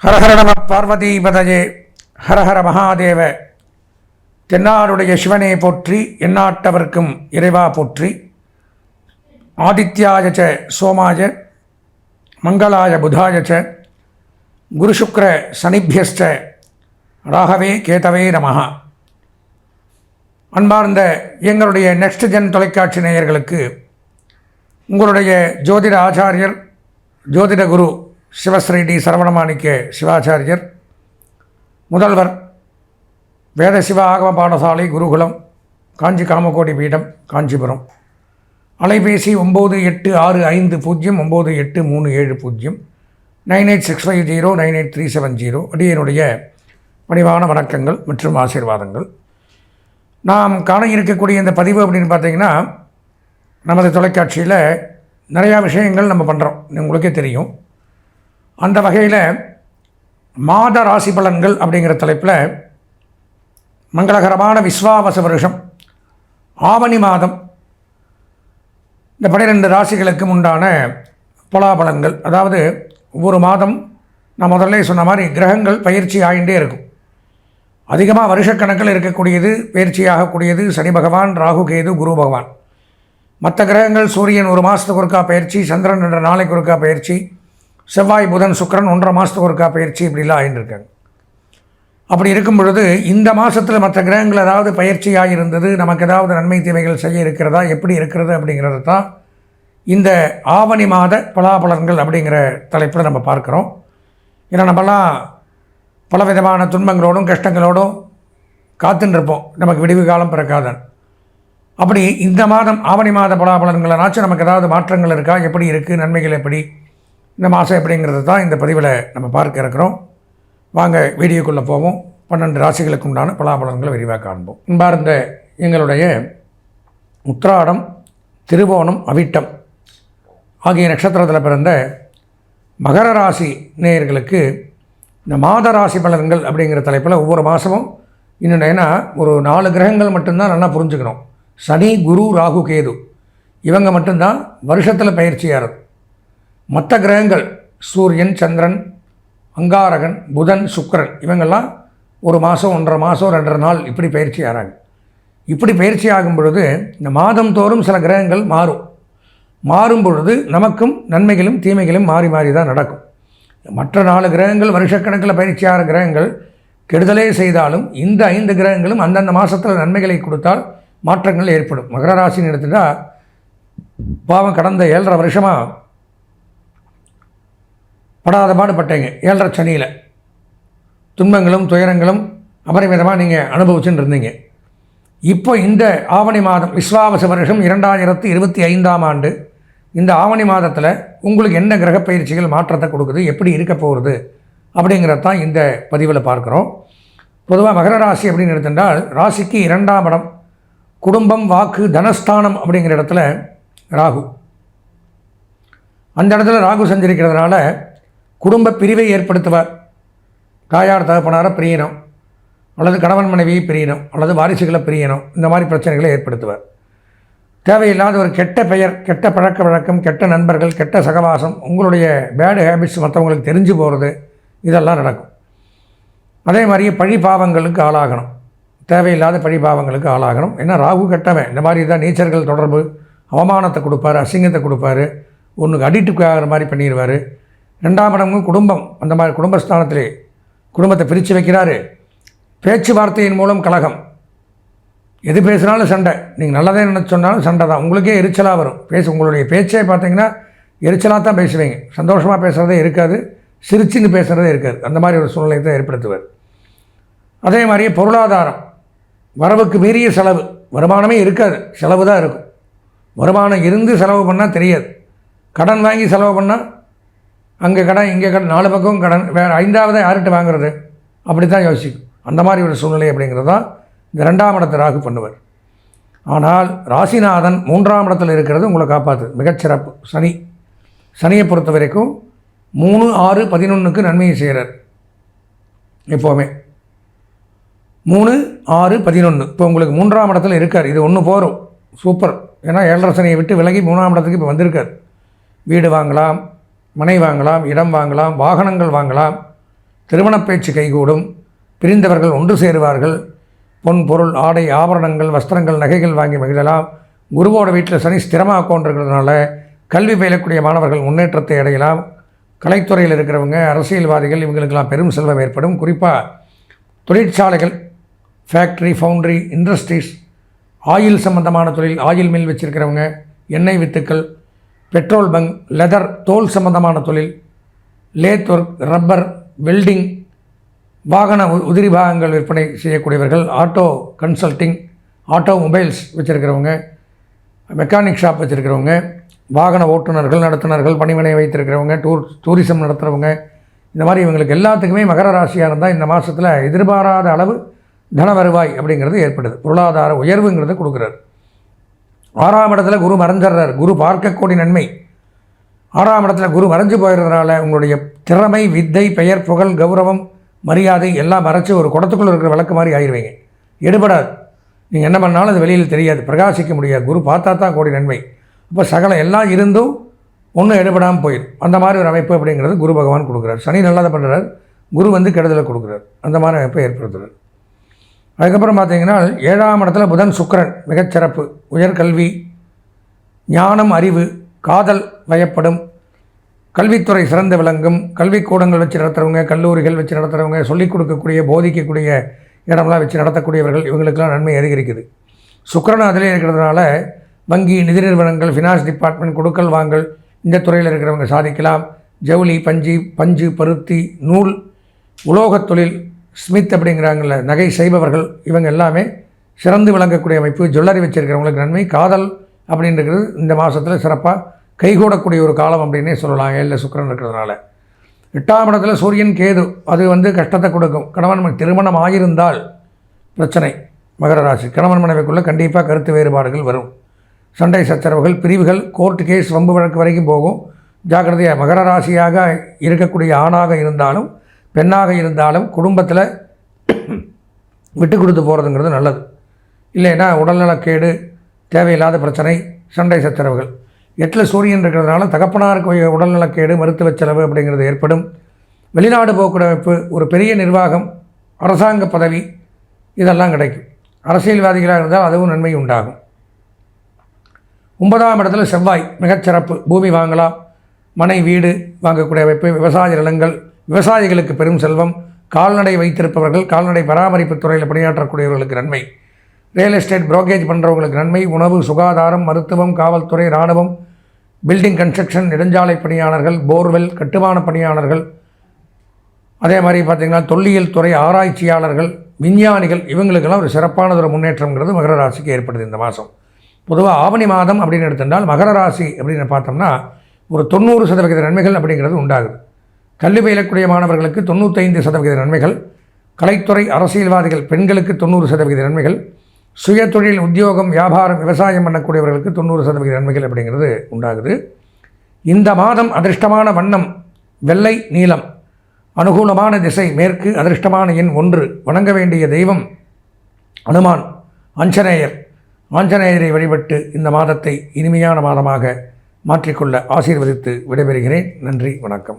ஹரஹர நம பார்வதிபதயே ஹரஹர மகாதேவ. தென்னாருடைய சிவனே போற்றி, எந்நாட்டவர்க்கும் இறைவா போற்றி. ஆதித்யாய ச சோமாய மங்களாய புதாய ச குருசுக்ர சனிபியஸ்ச ராகவே கேதவே நமஹ. அன்பார்ந்த எங்களுடைய நெக்ஸ்ட் ஜென் தொலைக்காட்சி நேயர்களுக்கு உங்களுடைய ஜோதிட ஆச்சாரியர் ஜோதிட குரு சிவஸ்ரீ டி சரவணமாணிக்க சிவாச்சாரியர், முதல்வர் வேத சிவ ஆகம பாடசாலை குருகுலம், காஞ்சி காமகோடி பீடம், காஞ்சிபுரம். அலைபேசி 9865098370 9865098370. அடியனுடைய பணிவான வணக்கங்கள் மற்றும் ஆசீர்வாதங்கள். நாம் காண இருக்கக்கூடிய இந்த பதிவு அப்படின்னு பார்த்தீங்கன்னா, நமது தொலைக்காட்சியில் நிறையா விஷயங்கள் நம்ம பண்ணுறோம், உங்களுக்கே தெரியும். அந்த வகையில் மாத ராசி பலன்கள் அப்படிங்கிற தலைப்பில் மங்களகரமான விஸ்வாவச வருஷம் ஆவணி மாதம் இந்த 12 ராசிகளுக்கும் உண்டான பலாபலன்கள். அதாவது ஒவ்வொரு மாதம் நான் முதல்ல சொன்ன மாதிரி கிரகங்கள் பயிற்சி ஆகிண்டே இருக்கும். அதிகமாக வருஷக்கணக்கில் இருக்கக்கூடியது பயிற்சியாகக்கூடியது சனி பகவான், ராகு கேது, குரு பகவான். மற்ற கிரகங்கள் சூரியன் 1 மாதத்துக்கு ஒருக்கா பயிற்சி, சந்திரன் 2 நாளைக்கு ஒருக்கா பயிற்சி, செவ்வாய் புதன் சுக்கிரன் 1.5 மாதத்துக்கு ஒருக்கா பயிற்சி, இப்படிலாம் ஆகிட்டு இருக்காங்க. அப்படி இருக்கும் பொழுது இந்த மாதத்தில் மற்ற கிரகங்கள் ஏதாவது பயிற்சியாக இருந்தது, நமக்கு ஏதாவது நன்மை தீமைகள் செய்ய இருக்கிறதா, எப்படி இருக்கிறது அப்படிங்கிறது தான் இந்த ஆவணி மாத பலாபலன்கள் அப்படிங்கிற தலைப்பில் நம்ம பார்க்குறோம். ஏன்னா நம்மலாம் பலவிதமான துன்பங்களோடும் கஷ்டங்களோடும் காத்துன்னு இருப்போம், நமக்கு விடிவு காலம் பிறக்காதான். அப்படி இந்த மாதம் ஆவணி மாத பலாபலன்கள்னாச்சும் நமக்கு ஏதாவது மாற்றங்கள் இருக்கா, எப்படி இருக்குது, நன்மைகள் எப்படி, இந்த மாதம் எப்படிங்கிறது தான் இந்த பதிவில் நம்ம பார்க்க இருக்கிறோம். வாங்க வீடியோக்குள்ளே போவோம். 12 ராசிகளுக்கு உண்டான பலாபலன்களை விரிவாக காண்போம். இன்பார்ந்த எங்களுடைய உத்திராடம், திருவோணம், அவிட்டம் ஆகிய நட்சத்திரத்தில் பிறந்த மகர ராசி நேயர்களுக்கு இந்த மாத ராசி பலன்கள் அப்படிங்கிற தலைப்பில் ஒவ்வொரு மாதமும் இன்னும் ஏன்னா ஒரு 4 கிரகங்கள் மட்டும்தான் நல்லா புரிஞ்சுக்கணும். சனி, குரு, ராகு, கேது இவங்க மட்டும்தான் வருஷத்தில் பயிற்சியாகிறது. மற்ற கிரகங்கள் சூரியன், சந்திரன், அங்காரகன், புதன், சுக்கிரன் இவங்கெல்லாம் 1 மாதம், 1.5 மாதம், 2.5 நாள் இப்படி பயிற்சி ஆகிறாங்க. இப்படி பயிற்சி ஆகும் பொழுது இந்த மாதம் தோறும் சில கிரகங்கள் மாறும் பொழுது நமக்கும் நன்மைகளும் தீமைகளும் மாறி மாறி தான் நடக்கும். மற்ற 4 கிரகங்கள் வருஷக்கணக்கில் பயிற்சியாகிற கிரகங்கள் கெடுதலே செய்தாலும் இந்த 5 கிரகங்களும் அந்தந்த மாதத்தில் நன்மைகளை கொடுத்தால் மாற்றங்கள் ஏற்படும். மகர ராசின்னு எடுத்துட்டால் பாவம் கடந்த 7.5 வருஷமாக படாத பாடுபட்டீங்க. 7.5 சனியில் துன்பங்களும் துயரங்களும் அபரிமிதமாக நீங்கள் அனுபவிச்சுட்டு இருந்தீங்க. இப்போ இந்த ஆவணி மாதம் விஸ்வாவச வருஷம் 2025ஆம் ஆண்டு இந்த ஆவணி மாதத்தில் உங்களுக்கு என்ன கிரக பயிற்சிகள் மாற்றத்தை கொடுக்குது, எப்படி இருக்க போகிறது அப்படிங்கிறது தான் இந்த பதிவில் பார்க்குறோம். பொதுவாக மகர ராசி அப்படின்னு எடுத்துட்டால் ராசிக்கு 2ஆம் இடம் குடும்பம், வாக்கு, தனஸ்தானம் அப்படிங்கிற இடத்துல ராகு. அந்த இடத்துல ராகு சஞ்சரிக்கிறதுனால குடும்ப பிரிவை ஏற்படுத்துவார். தாயார் தகப்பனாரை பிரியணும், அல்லது கணவன் மனைவியை பிரியணும், அல்லது வாரிசுகளை பிரியணும், இந்த மாதிரி பிரச்சனைகளை ஏற்படுத்துவார். தேவையில்லாத ஒரு கெட்ட பெயர், கெட்ட பழக்க வழக்கம், கெட்ட நண்பர்கள், கெட்ட சகவாசம், உங்களுடைய பேடு ஹேபிட்ஸ் மற்றவங்களுக்கு தெரிஞ்சு போகிறது, இதெல்லாம் நடக்கும். அதே மாதிரியே பழி பாவங்களுக்கு ஆளாகணும், தேவையில்லாத பழி பாவங்களுக்கு ஆளாகணும். ஏன்னா ராகு கெட்டவன். இந்த மாதிரி தான் நீச்சர்கள் தொடர்பு, அவமானத்தை கொடுப்பார், அசிங்கத்தை கொடுப்பார், ஒன்றுக்கு அடிக்ட் ஆகிற மாதிரி பண்ணிடுவார். 2ஆம் இடமும் குடும்பம், அந்த மாதிரி குடும்பஸ்தானத்திலே குடும்பத்தை பிரித்து வைக்கிறாரு. பேச்சுவார்த்தையின் மூலம் கலகம், எது பேசுனாலும் சண்டை. நீங்கள் நல்லதே நினச்சி சொன்னாலும் சண்டை தான், உங்களுக்கே எரிச்சலாக வரும். உங்களுடைய பேச்சே பார்த்தீங்கன்னா எரிச்சலாக தான் பேசுவீங்க, சந்தோஷமாக பேசுகிறதே இருக்காது, சிரிச்சுன்னு பேசுகிறதே இருக்காது. அந்த மாதிரி ஒரு சூழ்நிலை தான் ஏற்படுத்துவார். அதே மாதிரியே பொருளாதாரம், வரவுக்கு மீறிய செலவு, வருமானமே இருக்காது, செலவு தான் இருக்கும். வருமானம் இருந்து செலவு பண்ணால் தெரியாது, கடன் வாங்கி செலவு பண்ணால் அங்கே கடன் இங்கே கடன், 4 பக்கமும் கடன், வேறு 5ஆவது யார்கிட்ட வாங்குறது, அப்படி தான் யோசிக்கும். அந்த மாதிரி ஒரு சூழ்நிலை அப்படிங்கிறது தான் இந்த 2ஆம் இடத்தை ராகு பண்ணுவார். ஆனால் ராசிநாதன் 3ஆம் இடத்தில் இருக்கிறது உங்களை காப்பாற்று, மிகச்சிறப்பு. சனியை பொறுத்த வரைக்கும் 3, 6, 11க்கு நன்மையை செய்கிறார் எப்போவுமே. 3, 6, 11 இப்போ உங்களுக்கு 3ஆம் இடத்துல இருக்கார். இது ஒன்று போகிறோம், சூப்பர். ஏன்னா 7.5 சனியை விட்டு விலகி 3ஆம் இடத்துக்கு இப்போ வந்திருக்கார். வீடு வாங்கலாம், மனை வாங்கலாம், இடம் வாங்கலாம், வாகனங்கள் வாங்கலாம், திருமணப் பேச்சு கைகூடும், பிரிந்தவர்கள் ஒன்று சேருவார்கள், பொன் பொருள் ஆடை ஆபரணங்கள் வஸ்திரங்கள் நகைகள் வாங்கி மகிழலாம். குருவோட வீட்டில் சனி ஸ்திரமாக கொண்டிருக்கிறதுனால கல்வி பயிலக்கூடிய மாணவர்கள் முன்னேற்றத்தை அடையலாம். கலைத்துறையில் இருக்கிறவங்க, அரசியல்வாதிகள், இவங்களுக்கெல்லாம் பெரும் செல்வம் ஏற்படும். குறிப்பாக தொழிற்சாலைகள், ஃபேக்ட்ரி, ஃபவுண்ட்ரி, இண்டஸ்ட்ரீஸ், ஆயில் சம்பந்தமான தொழில், ஆயில் மில் வச்சுருக்கிறவங்க, எண்ணெய் வித்துக்கள், பெட்ரோல் பங்க், லெதர் தோல் சம்பந்தமான தொழில், லேத் ஒர்க், ரப்பர், வெல்டிங், வாகன உதிரி பாகங்கள் விற்பனை செய்யக்கூடியவர்கள், ஆட்டோ கன்சல்டிங், ஆட்டோமொபைல்ஸ் வச்சுருக்கிறவங்க, மெக்கானிக் ஷாப் வச்சுருக்கிறவங்க, வாகன ஓட்டுநர்கள், நடத்துனர்கள், பணிமனை வைத்திருக்கிறவங்க, டூரிசம் நடத்துகிறவங்க, இந்த மாதிரி இவங்களுக்கு எல்லாத்துக்குமே மகர ராசியாக இருந்தால் இந்த மாதத்தில் எதிர்பாராத அளவு தன வருவாய் அப்படிங்கிறது ஏற்படுது. பொருளாதார உயர்வுங்கிறது கொடுக்குறார். 6ஆம் இடத்துல குரு மறைஞ்சிட்றார். குரு பார்க்கக்கூடிய நன்மை. 6ஆம் இடத்துல குரு மறைஞ்சு போயிடுறதுனால உங்களுடைய திறமை, வித்தை, பெயர், புகழ், கௌரவம், மரியாதை எல்லாம் மறைச்சி ஒரு குடத்துக்குள்ளே இருக்கிற விளக்கு மாதிரி ஆயிடுவீங்க. எடுபடாது. நீங்கள் என்ன பண்ணாலும் அது வெளியில் தெரியாது, பிரகாசிக்க முடியாது. குரு பார்த்தா தான் கோடி நன்மை. அப்போ சகலம் எல்லாம் இருந்தும் ஒன்றும் எடுபடாமல் போயிடும். அந்த மாதிரி ஒரு அமைப்பு அப்படிங்கிறது குரு பகவான் கொடுக்குறார். சனி நல்லதை பண்ணுறார், குரு கெடுதலை கொடுக்குறார். அந்த மாதிரி அமைப்பை ஏற்படுத்துகிறார். அதுக்கப்புறம் பார்த்திங்கன்னா 7ஆம் இடத்துல புதன் சுக்கிரன் மிகச்சிறப்பு. உயர்கல்வி, ஞானம், அறிவு, காதல் வயப்படும், கல்வித்துறை சிறந்து விளங்கும். கல்விக்கூடங்கள் வச்சு நடத்துகிறவங்க, கல்லூரிகள் வச்சு நடத்துகிறவங்க, சொல்லிக் கொடுக்கக்கூடிய, போதிக்கக்கூடிய இடம்லாம் வச்சு நடத்தக்கூடியவர்கள், இவங்களுக்கெல்லாம் நன்மை அதிகரிக்குது. சுக்கிரன் அதிலே இருக்கிறதுனால வங்கி, நிதி நிறுவனங்கள், ஃபினான்ஸ் டிபார்ட்மெண்ட், கொடுக்கல் வாங்கல் இந்த துறையில் இருக்கிறவங்க சாதிக்கலாம். ஜவுளி, பஞ்சு, பருத்தி, நூல், உலோகத் தொழில், ஸ்மித் அப்படிங்கிறாங்கல்ல, நகை செய்பவர்கள், இவங்க எல்லாமே சிறந்து விளங்கக்கூடிய அமைப்பு. ஜுவல்லரி வச்சுருக்கிறவங்களுக்கு நன்மை. காதல் அப்படின்றது இந்த மாதத்தில் சிறப்பாக கைகூடக்கூடிய ஒரு காலம் அப்படின்னே சொல்லலாம். 7 சுக்கிரன் இருக்கிறதுனால. 8ஆம் இடத்துல சூரியன், கேது, அது கஷ்டத்தை கொடுக்கும். கணவன் திருமணம் ஆகியிருந்தால் பிரச்சனை. மகர ராசி கணவன் மனைவிக்குள்ளே கண்டிப்பாக கருத்து வேறுபாடுகள் வரும். சண்டை சச்சரவுகள், பிரிவுகள், கோர்ட்டு கேஸ், வம்பு வழக்கு வரைக்கும் போகும். ஜாக்கிரதையாக. மகர ராசியாக இருக்கக்கூடிய ஆணாக இருந்தாலும் பெண்ணாக இருந்தாலும் குடும்பத்தில் விட்டு கொடுத்து போகிறதுங்கிறது நல்லது. இல்லைன்னா உடல்நலக்கேடு, தேவையில்லாத பிரச்சனை, சண்டை சச்சரவுகள். 8ல் சூரியன் இருக்கிறதுனால தகப்பனாருக்கு உடல்நலக்கேடு, மருத்துவ செலவு அப்படிங்கிறது ஏற்படும். வெளிநாடு போக்குவரத்து அமைப்பு, ஒரு பெரிய நிர்வாகம், அரசாங்க பதவி இதெல்லாம் கிடைக்கும். அரசியல்வாதிகளாக இருந்தால் அதுவும் நன்மை உண்டாகும். 9ஆம் இடத்துல செவ்வாய் மிகச்சிறப்பு. பூமி வாங்கலாம், மனை, வீடு வாங்கக்கூடிய அமைப்பு. விவசாய நிலங்கள், விவசாயிகளுக்கு பெரும் செல்வம். கால்நடை வைத்திருப்பவர்கள், கால்நடை பராமரிப்பு துறையில் பணியாற்றக்கூடியவர்களுக்கு நன்மை. ரியல் எஸ்டேட், புரோக்கேஜ் பண்ணுறவங்களுக்கு நன்மை. உணவு, சுகாதாரம், மருத்துவம், காவல்துறை, இராணுவம், பில்டிங் கன்ஸ்ட்ரக்ஷன், நெடுஞ்சாலை பணியாளர்கள், போர்வெல், கட்டுமான பணியாளர்கள், அதே மாதிரி பார்த்திங்கன்னா தொல்லியல் துறை ஆராய்ச்சியாளர்கள், விஞ்ஞானிகள், இவங்களுக்கெல்லாம் ஒரு சிறப்பானதொரு முன்னேற்றங்கிறது மகர ராசிக்கு ஏற்படுது இந்த மாதம். பொதுவாக ஆவணி மாதம் அப்படின்னு எடுத்துட்டால் மகர ராசி அப்படின்னு பார்த்தோம்னா ஒரு 90% நன்மைகள் அப்படிங்கிறது உண்டாகுது. கல்வி பயிலக்கூடிய மாணவர்களுக்கு 95% நன்மைகள், கலைத்துறை, அரசியல்வாதிகள், பெண்களுக்கு 90% நன்மைகள், சுய தொழில், உத்தியோகம், வியாபாரம், விவசாயம் பண்ணக்கூடியவர்களுக்கு 90% நன்மைகள் அப்படிங்கிறது உண்டாகுது. இந்த மாதம் அதிர்ஷ்டமான வண்ணம் வெள்ளை, நீலம். அனுகூலமான திசை மேற்கு. அதிர்ஷ்டமான எண் 1. வணங்க வேண்டிய தெய்வம் அனுமான், ஆஞ்சநேயரை வழிபட்டு இந்த மாதத்தை இனிமையான மாதமாக மாற்றிக்கொள்ள ஆசீர்வதித்து விடைபெறுகிறேன். நன்றி, வணக்கம்.